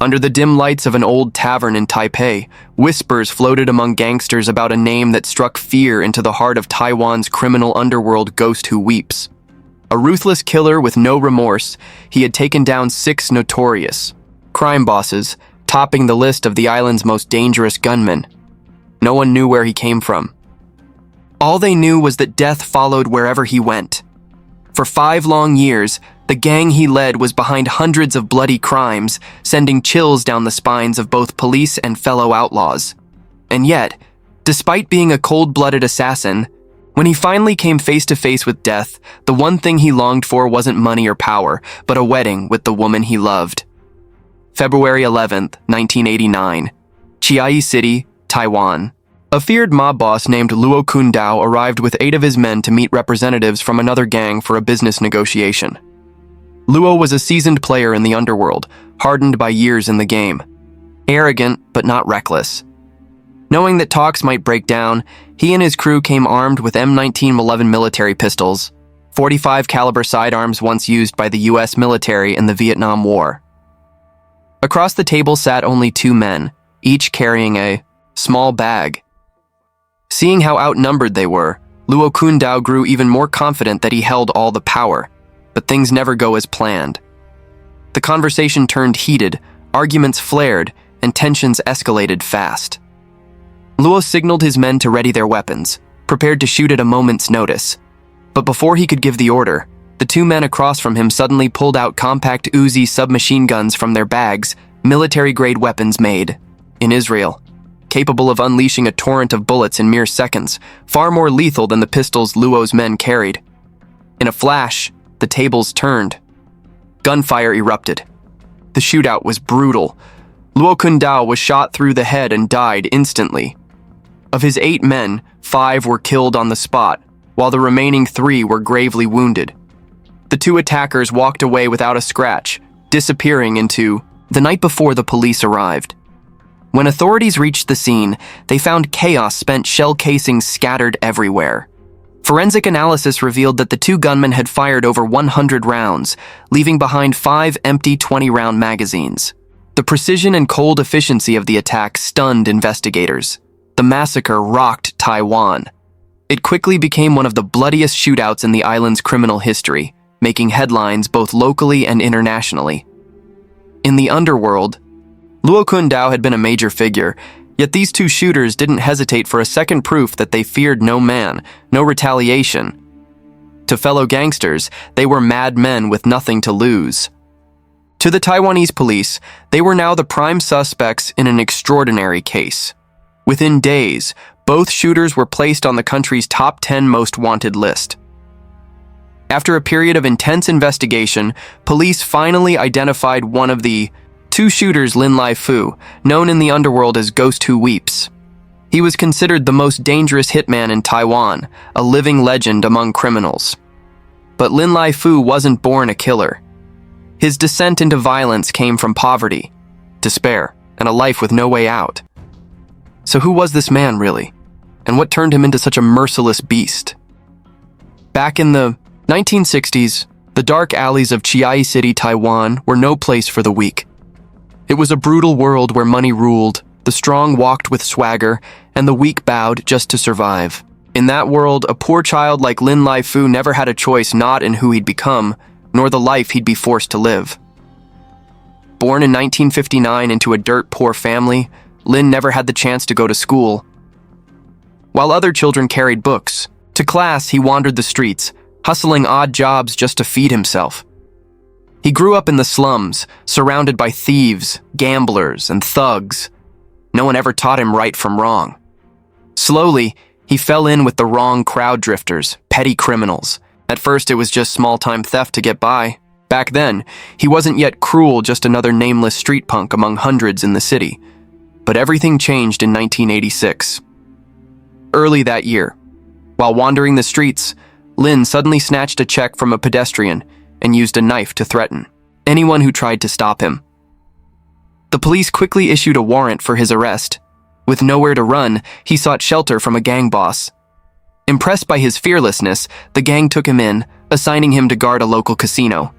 Under the dim lights of an old tavern in Taipei, whispers floated among gangsters about a name that struck fear into the heart of Taiwan's criminal underworld ghost who weeps. A ruthless killer with no remorse, he had taken down 6 notorious crime bosses, topping the list of the island's most dangerous gunmen. No one knew where he came from. All they knew was that death followed wherever he went. For 5 long years, the gang he led was behind hundreds of bloody crimes, sending chills down the spines of both police and fellow outlaws. And yet, despite being a cold-blooded assassin, when he finally came face to face with death, the one thing he longed for wasn't money or power, but a wedding with the woman he loved. February 11th, 1989, Chiayi City, Taiwan. A feared mob boss named Luo Kundao arrived with 8 of his men to meet representatives from another gang for a business negotiation. Luo was a seasoned player in the underworld, hardened by years in the game. Arrogant, but not reckless. Knowing that talks might break down, he and his crew came armed with M1911 military pistols, .45 caliber sidearms once used by the US military in the Vietnam War. Across the table sat only 2 men, each carrying a small bag. Seeing how outnumbered they were, Luo Kundao grew even more confident that he held all the power, but things never go as planned. The conversation turned heated, arguments flared, and tensions escalated fast. Luo signaled his men to ready their weapons, prepared to shoot at a moment's notice. But before he could give the order, the 2 men across from him suddenly pulled out compact Uzi submachine guns from their bags, military-grade weapons made in Israel, capable of unleashing a torrent of bullets in mere seconds, far more lethal than the pistols Luo's men carried. In a flash, the tables turned. Gunfire erupted. The shootout was brutal. Luo Kundao was shot through the head and died instantly. Of his 8 men, 5 were killed on the spot, while the remaining 3 were gravely wounded. The 2 attackers walked away without a scratch, disappearing into the night before the police arrived. When authorities reached the scene, they found chaos spent shell casings scattered everywhere. Forensic analysis revealed that the 2 gunmen had fired over 100 rounds, leaving behind 5 empty 20-round magazines. The precision and cold efficiency of the attack stunned investigators. The massacre rocked Taiwan. It quickly became one of the bloodiest shootouts in the island's criminal history, making headlines both locally and internationally. In the underworld, Luo Kundao had been a major figure, yet these 2 shooters didn't hesitate for a second proof that they feared no man, no retaliation. To fellow gangsters, they were mad men with nothing to lose. To the Taiwanese police, they were now the prime suspects in an extraordinary case. Within days, both shooters were placed on the country's top 10 most wanted list. After a period of intense investigation, police finally identified one of the 2 shooters, Lin Lai Fu, known in the underworld as Ghost Who Weeps. He was considered the most dangerous hitman in Taiwan, a living legend among criminals. But Lin Lai Fu wasn't born a killer. His descent into violence came from poverty, despair, and a life with no way out. So who was this man, really? And what turned him into such a merciless beast? Back in the 1960s, the dark alleys of Chiayi City, Taiwan, were no place for the weak. It was a brutal world where money ruled, the strong walked with swagger, and the weak bowed just to survive. In that world, a poor child like Lin Lai Fu never had a choice not in who he'd become, nor the life he'd be forced to live. Born in 1959 into a dirt-poor family, Lin never had the chance to go to school. While other children carried books, to class he wandered the streets, hustling odd jobs just to feed himself. He grew up in the slums, surrounded by thieves, gamblers, and thugs. No one ever taught him right from wrong. Slowly, he fell in with the wrong crowd drifters, petty criminals. At first, it was just small-time theft to get by. Back then, he wasn't yet cruel, just another nameless street punk among hundreds in the city. But everything changed in 1986. Early that year, while wandering the streets, Lin suddenly snatched a check from a pedestrian and used a knife to threaten anyone who tried to stop him. The police quickly issued a warrant for his arrest. With nowhere to run, he sought shelter from a gang boss. Impressed by his fearlessness, the gang took him in, assigning him to guard a local casino.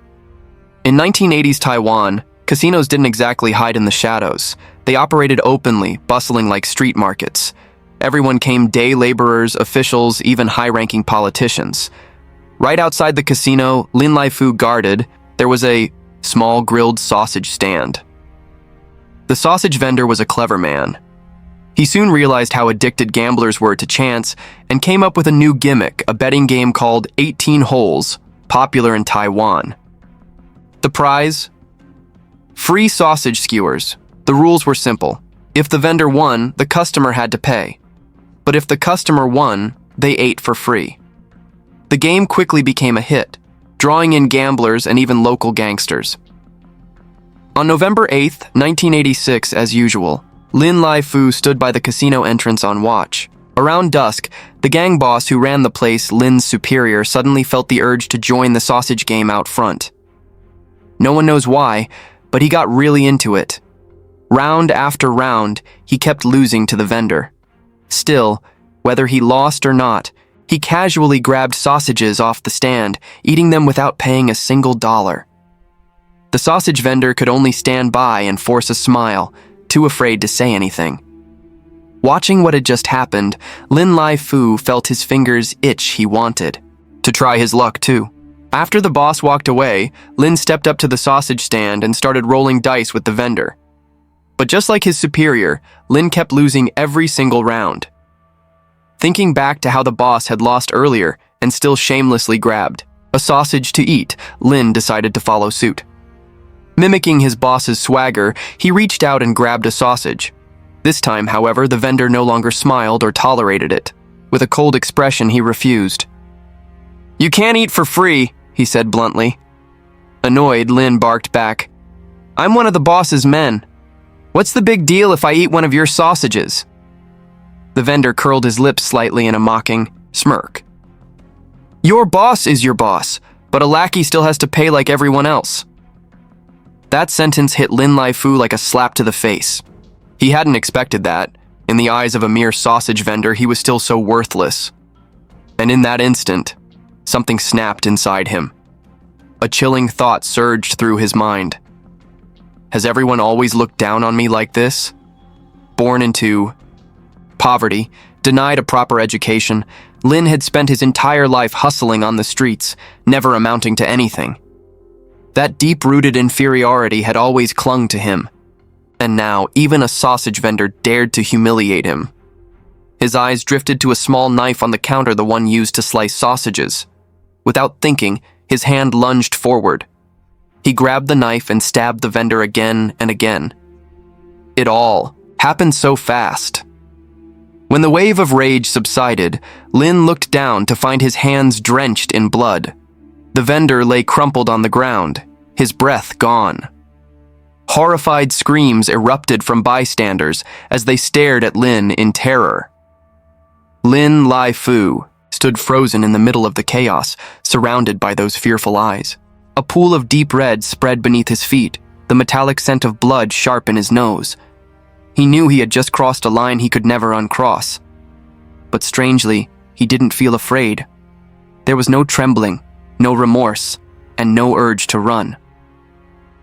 In 1980s Taiwan, Casinos didn't exactly hide in the shadows. They operated openly, bustling like street markets. Everyone came: day laborers, officials, even high-ranking politicians. Right outside the casino, Lin Laifu guarded, there was a small grilled sausage stand. The sausage vendor was a clever man. He soon realized how addicted gamblers were to chance and came up with a new gimmick, a betting game called 18 Holes, popular in Taiwan. The prize? Free sausage skewers. The rules were simple. If the vendor won, the customer had to pay. But if the customer won, they ate for free. The game quickly became a hit, drawing in gamblers and even local gangsters. On November 8th, 1986, as usual, Lin Laifu stood by the casino entrance on watch. Around dusk, the gang boss who ran the place, Lin's superior, suddenly felt the urge to join the sausage game out front. No one knows why, but he got really into it. Round after round, he kept losing to the vendor. Still, whether he lost or not, he casually grabbed sausages off the stand, eating them without paying a single dollar. The sausage vendor could only stand by and force a smile, too afraid to say anything. Watching what had just happened, Lin Laifu felt his fingers itch. He wanted to try his luck too. After the boss walked away, Lin stepped up to the sausage stand and started rolling dice with the vendor. But just like his superior, Lin kept losing every single round. Thinking back to how the boss had lost earlier and still shamelessly grabbed a sausage to eat, Lin decided to follow suit. Mimicking his boss's swagger, he reached out and grabbed a sausage. This time, however, the vendor no longer smiled or tolerated it. With a cold expression, he refused. "You can't eat for free," he said bluntly. Annoyed, Lin barked back, "I'm one of the boss's men. What's the big deal if I eat one of your sausages?" The vendor curled his lips slightly in a mocking smirk. "Your boss is your boss, but a lackey still has to pay like everyone else." That sentence hit Lin Laifu like a slap to the face. He hadn't expected that. In the eyes of a mere sausage vendor, he was still so worthless. And in that instant, something snapped inside him. A chilling thought surged through his mind. Has everyone always looked down on me like this? Born into poverty, denied a proper education, Lin had spent his entire life hustling on the streets, never amounting to anything. That deep-rooted inferiority had always clung to him. And now, even a sausage vendor dared to humiliate him. His eyes drifted to a small knife on the counter, the one used to slice sausages. Without thinking, his hand lunged forward. He grabbed the knife and stabbed the vendor again and again. It all happened so fast. When the wave of rage subsided, Lin looked down to find his hands drenched in blood. The vendor lay crumpled on the ground, his breath gone. Horrified screams erupted from bystanders as they stared at Lin in terror. Lin Laifu stood frozen in the middle of the chaos, surrounded by those fearful eyes. A pool of deep red spread beneath his feet, the metallic scent of blood sharp in his nose. He knew he had just crossed a line he could never uncross. But strangely, he didn't feel afraid. There was no trembling, no remorse, and no urge to run.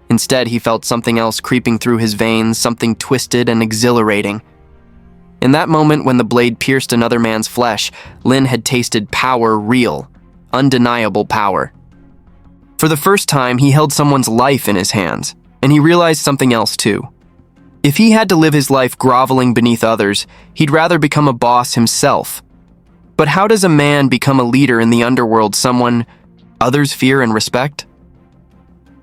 Instead, he felt something else creeping through his veins, something twisted and exhilarating. In that moment when the blade pierced another man's flesh, Lin had tasted power, real, undeniable power. For the first time, he held someone's life in his hands, and he realized something else too. If he had to live his life groveling beneath others, he'd rather become a boss himself. But how does a man become a leader in the underworld, someone others fear and respect?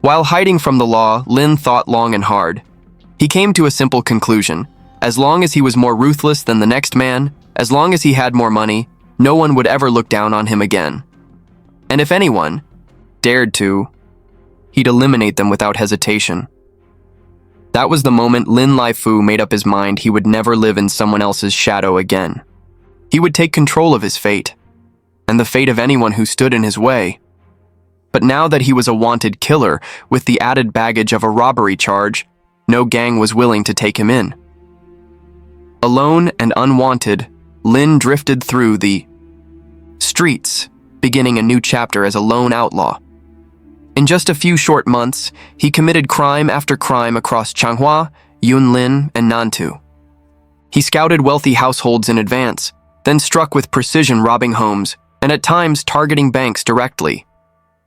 While hiding from the law, Lin thought long and hard. He came to a simple conclusion. As long as he was more ruthless than the next man, as long as he had more money, no one would ever look down on him again. And if anyone dared to, he'd eliminate them without hesitation. That was the moment Lin Laifu made up his mind he would never live in someone else's shadow again. He would take control of his fate, and the fate of anyone who stood in his way. But now that he was a wanted killer, with the added baggage of a robbery charge, no gang was willing to take him in. Alone and unwanted, Lin drifted through the streets, beginning a new chapter as a lone outlaw. In just a few short months, he committed crime after crime across Changhua, Yunlin, and Nantou. He scouted wealthy households in advance, then struck with precision robbing homes, and at times targeting banks directly.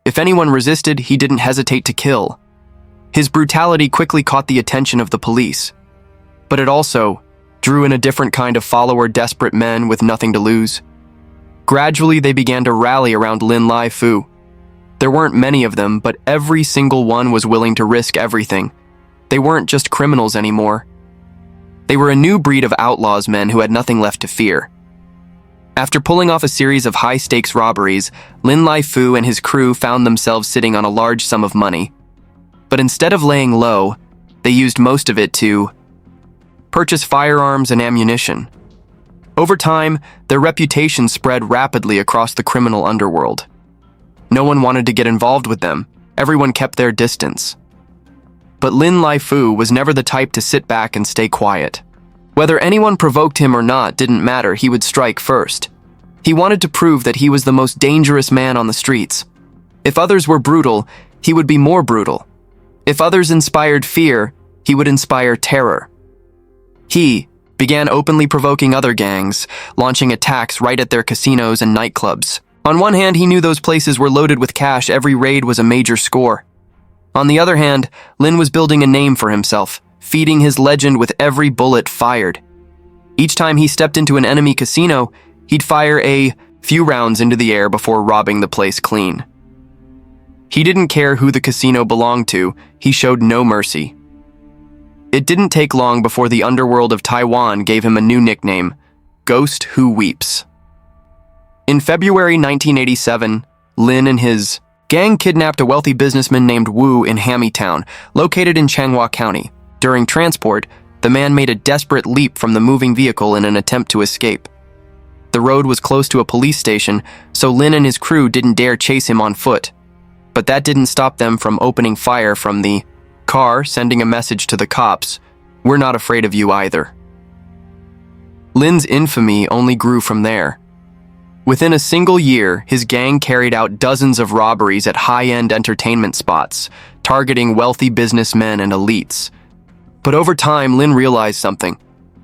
If anyone resisted, he didn't hesitate to kill. His brutality quickly caught the attention of the police, but it also drew in a different kind of follower, desperate men with nothing to lose. Gradually, they began to rally around Lin Lai-fu. There weren't many of them, but every single one was willing to risk everything. They weren't just criminals anymore. They were a new breed of outlaws, men who had nothing left to fear. After pulling off a series of high-stakes robberies, Lin Lai-fu and his crew found themselves sitting on a large sum of money. But instead of laying low, they used most of it to purchase firearms and ammunition. Over time, their reputation spread rapidly across the criminal underworld. No one wanted to get involved with them. Everyone kept their distance. But Lin Lai-fu was never the type to sit back and stay quiet. Whether anyone provoked him or not didn't matter, he would strike first. He wanted to prove that he was the most dangerous man on the streets. If others were brutal, he would be more brutal. If others inspired fear, he would inspire terror. He began openly provoking other gangs, launching attacks right at their casinos and nightclubs. On one hand, he knew those places were loaded with cash. Every raid was a major score. On the other hand, Lin was building a name for himself, feeding his legend with every bullet fired. Each time he stepped into an enemy casino, he'd fire a few rounds into the air before robbing the place clean. He didn't care who the casino belonged to. He showed no mercy. It didn't take long before the underworld of Taiwan gave him a new nickname, Ghost Who Weeps. In February 1987, Lin and his gang kidnapped a wealthy businessman named Wu in Hamitown, located in Changhua County. During transport, the man made a desperate leap from the moving vehicle in an attempt to escape. The road was close to a police station, so Lin and his crew didn't dare chase him on foot. But that didn't stop them from opening fire from the car, sending a message to the cops, "We're not afraid of you either." Lin's infamy only grew from there. Within a single year, his gang carried out dozens of robberies at high-end entertainment spots, targeting wealthy businessmen and elites. But over time, Lin realized something.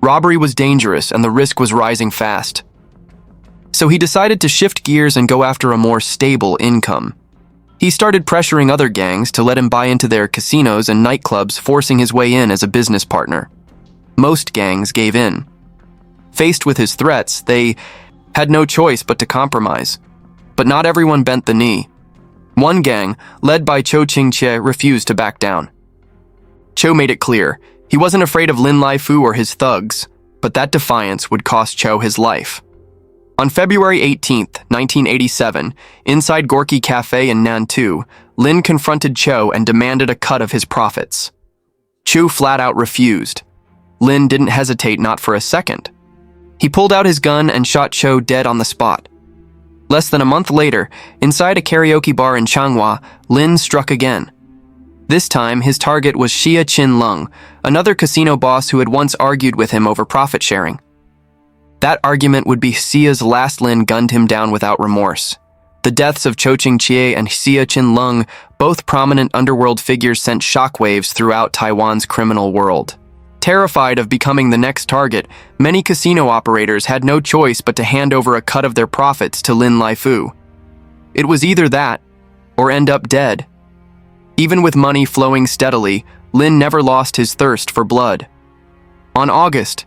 Robbery was dangerous and the risk was rising fast. So he decided to shift gears and go after a more stable income. He started pressuring other gangs to let him buy into their casinos and nightclubs, forcing his way in as a business partner. Most gangs gave in. Faced with his threats, they had no choice but to compromise. But not everyone bent the knee. One gang, led by Cho Ching-che, refused to back down. Cho made it clear he wasn't afraid of Lin Lai-fu or his thugs, but that defiance would cost Cho his life. On February 18th, 1987, inside Gorky Cafe in Nantou, Lin confronted Cho and demanded a cut of his profits. Cho flat out refused. Lin didn't hesitate, not for a second. He pulled out his gun and shot Cho dead on the spot. Less than a month later, inside a karaoke bar in Changhua, Lin struck again. This time, his target was Xia Qin-lung, another casino boss who had once argued with him over profit sharing. That argument would be Xia's last. Lin gunned him down without remorse. The deaths of Cho Ching-che and Xia Qin-lung, both prominent underworld figures, sent shockwaves throughout Taiwan's criminal world. Terrified of becoming the next target, many casino operators had no choice but to hand over a cut of their profits to Lin Lai-fu. It was either that, or end up dead. Even with money flowing steadily, Lin never lost his thirst for blood. On August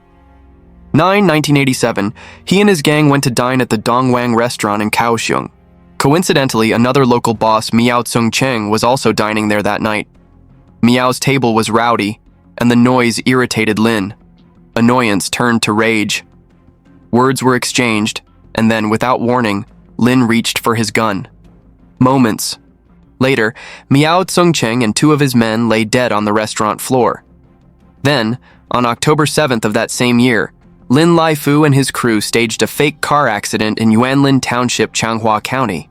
9, 1987, he and his gang went to dine at the Dongwang restaurant in Kaohsiung. Coincidentally, another local boss, Miao Tsung-cheng, was also dining there that night. Miao's table was rowdy, and the noise irritated Lin. Annoyance turned to rage. Words were exchanged, and then, without warning, Lin reached for his gun. Moments later, Miao Tsung-cheng and two of his men lay dead on the restaurant floor. Then, on October 7th of that same year, Lin Lai-fu and his crew staged a fake car accident in Yuanlin Township, Changhua County.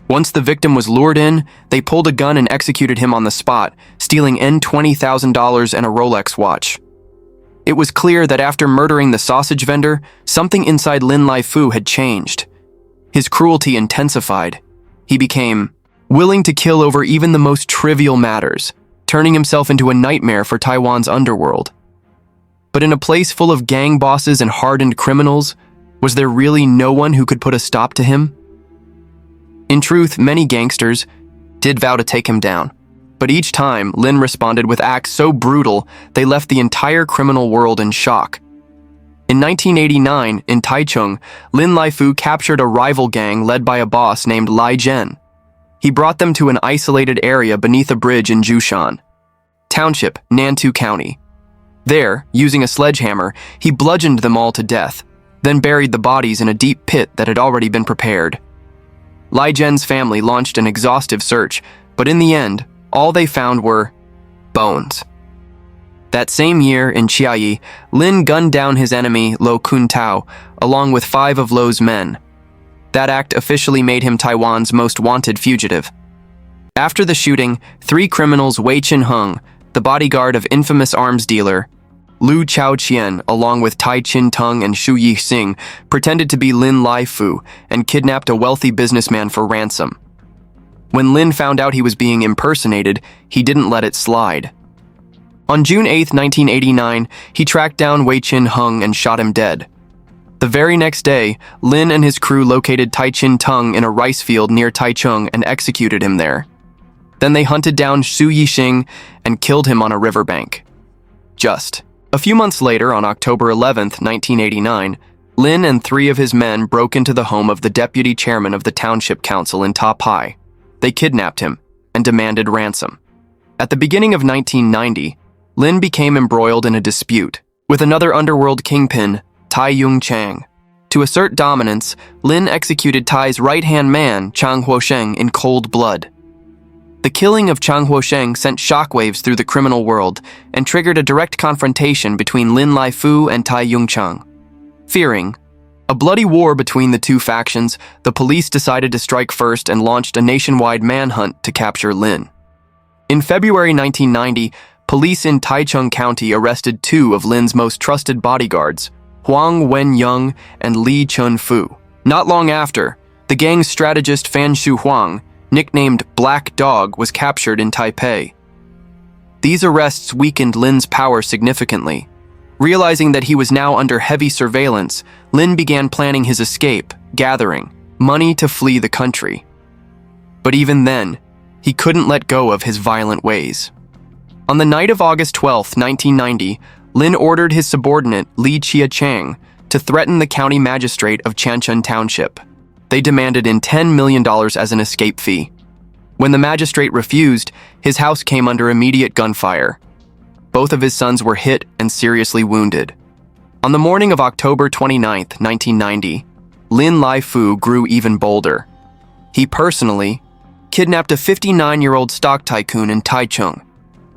Once the victim was lured in, they pulled a gun and executed him on the spot, stealing $20,000 and a Rolex watch. It was clear that after murdering the sausage vendor, something inside Lin Lai-fu had changed. His cruelty intensified. He became willing to kill over even the most trivial matters, turning himself into a nightmare for Taiwan's underworld. But in a place full of gang bosses and hardened criminals, was there really no one who could put a stop to him? In truth, many gangsters did vow to take him down, but each time Lin responded with acts so brutal they left the entire criminal world in shock. In 1989, in Taichung, Lin Laifu captured a rival gang led by a boss named Lai Zhen. He brought them to an isolated area beneath a bridge in Jushan Township, Nantou County. There, using a sledgehammer, he bludgeoned them all to death, then buried the bodies in a deep pit that had already been prepared. Lai Zhen's family launched an exhaustive search, but in the end, all they found were bones. That same year, in Chiayi, Lin gunned down his enemy, Lo Kuntao, along with 5 of Lo's men. That act officially made him Taiwan's most wanted fugitive. After the shooting, 3 criminals Wei Chin-hung, the bodyguard of infamous arms dealer Lu Chao-chien, along with Tai Chin-tung and Shu Yi-sing, pretended to be Lin Laifu and kidnapped a wealthy businessman for ransom. When Lin found out he was being impersonated, he didn't let it slide. On June 8, 1989, he tracked down Wei Chin-hung and shot him dead. The very next day, Lin and his crew located Tai Chin-tung in a rice field near Taichung and executed him there. Then they hunted down Shu Yi-shing and killed him on a riverbank. Just a few months later, on October 11, 1989, Lin and 3 of his men broke into the home of the deputy chairman of the township council in Ta Pai. They kidnapped him and demanded ransom. At the beginning of 1990, Lin became embroiled in a dispute with another underworld kingpin, Tai Yung-chang. To assert dominance, Lin executed Tai's right-hand man, Chang Huosheng, in cold blood. The killing of Chang Huosheng sent shockwaves through the criminal world and triggered a direct confrontation between Lin Laifu and Tai Yung-chang. Fearing a bloody war between the 2 factions, the police decided to strike first and launched a nationwide manhunt to capture Lin. In February 1990, police in Taichung County arrested 2 of Lin's most trusted bodyguards, Huang Wen-yung and Li Chun-fu. Not long after, the gang's strategist Fan Shu Huang, nicknamed Black Dog, was captured in Taipei. These arrests weakened Lin's power significantly. Realizing that he was now under heavy surveillance, Lin began planning his escape, gathering money to flee the country. But even then, he couldn't let go of his violent ways. On the night of August 12, 1990, Lin ordered his subordinate Li Chia-chang to threaten the county magistrate of Chanchun Township. They demanded in $10 million as an escape fee. When the magistrate refused, his house came under immediate gunfire. Both of his sons were hit and seriously wounded. On the morning of October 29, 1990, Lin Laifu grew even bolder. He personally kidnapped a 59-year-old stock tycoon in Taichung.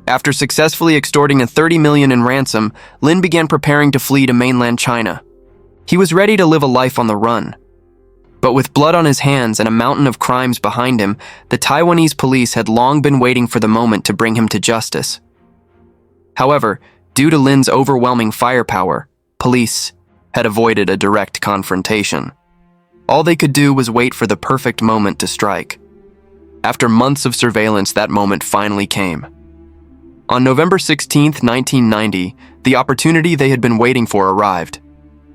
After successfully extorting $30 million in ransom, Lin began preparing to flee to mainland China. He was ready to live a life on the run. But with blood on his hands and a mountain of crimes behind him, the Taiwanese police had long been waiting for the moment to bring him to justice. However, due to Lin's overwhelming firepower, police had avoided a direct confrontation. All they could do was wait for the perfect moment to strike. After months of surveillance, that moment finally came. On November 16, 1990, the opportunity they had been waiting for arrived.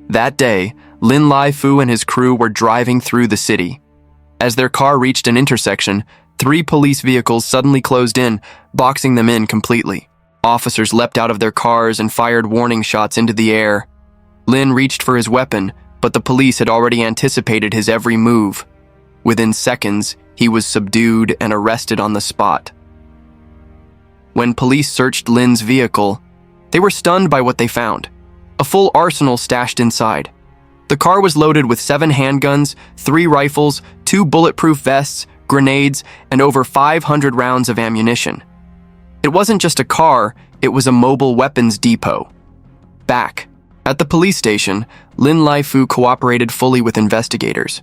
That day, Lin Laifu and his crew were driving through the city. As their car reached an intersection, 3 police vehicles suddenly closed in, boxing them in completely. Officers leapt out of their cars and fired warning shots into the air. Lin reached for his weapon, but the police had already anticipated his every move. Within seconds, he was subdued and arrested on the spot. When police searched Lin's vehicle, they were stunned by what they found: a full arsenal stashed inside. The car was loaded with 7 handguns, 3 rifles, 2 bulletproof vests, grenades, and over 500 rounds of ammunition. It wasn't just a car, it was a mobile weapons depot. Back at the police station, Lin Laifu cooperated fully with investigators.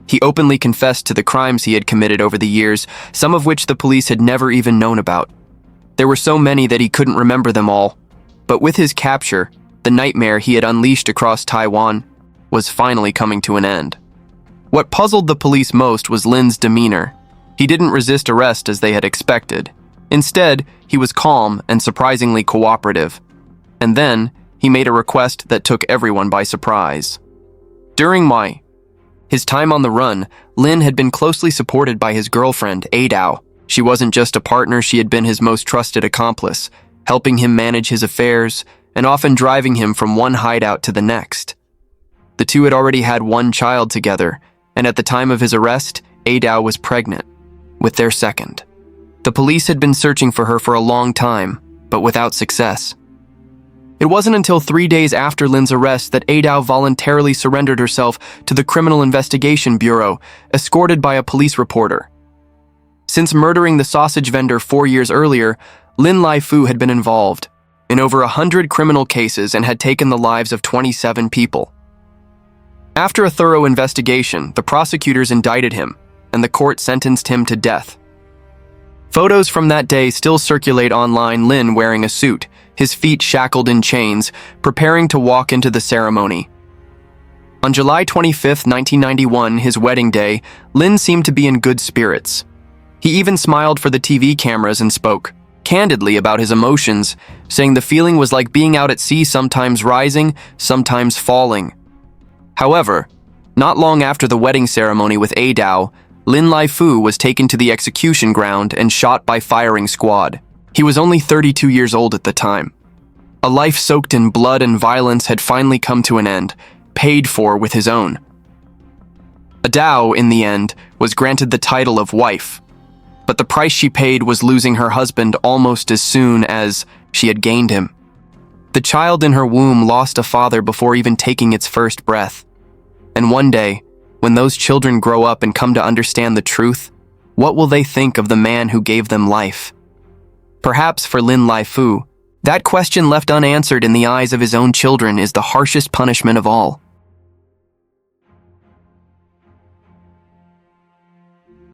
He openly confessed to the crimes he had committed over the years, some of which the police had never even known about. There were so many that he couldn't remember them all. But with his capture, the nightmare he had unleashed across Taiwan was finally coming to an end. What puzzled the police most was Lin's demeanor. He didn't resist arrest as they had expected. Instead, he was calm and surprisingly cooperative. And then, he made a request that took everyone by surprise. During his time on the run, Lin had been closely supported by his girlfriend, Adao. She wasn't just a partner, she had been his most trusted accomplice, helping him manage his affairs and often driving him from one hideout to the next. The two had already had one child together, and at the time of his arrest, Adao was pregnant with their second. The police had been searching for her for a long time, but without success. It wasn't until 3 days after Lin's arrest that Adao voluntarily surrendered herself to the Criminal Investigation Bureau, escorted by a police reporter. Since murdering the sausage vendor 4 years earlier, Lin Lai-Fu had been involved in over 100 criminal cases and had taken the lives of 27 people. After a thorough investigation, the prosecutors indicted him, and the court sentenced him to death. Photos from that day still circulate online, Lin wearing a suit, his feet shackled in chains, preparing to walk into the ceremony. On July 25, 1991, his wedding day, Lin seemed to be in good spirits. He even smiled for the TV cameras and spoke candidly about his emotions, saying the feeling was like being out at sea, sometimes rising, sometimes falling. However, not long after the wedding ceremony with Adao, Lin Lai-Fu was taken to the execution ground and shot by firing squad. He was only 32 years old at the time. A life soaked in blood and violence had finally come to an end, paid for with his own. Adao, in the end, was granted the title of wife, but the price she paid was losing her husband almost as soon as she had gained him. The child in her womb lost a father before even taking its first breath. And one day, when those children grow up and come to understand the truth, what will they think of the man who gave them life? Perhaps for Lin Lai-Fu, that question left unanswered in the eyes of his own children is the harshest punishment of all.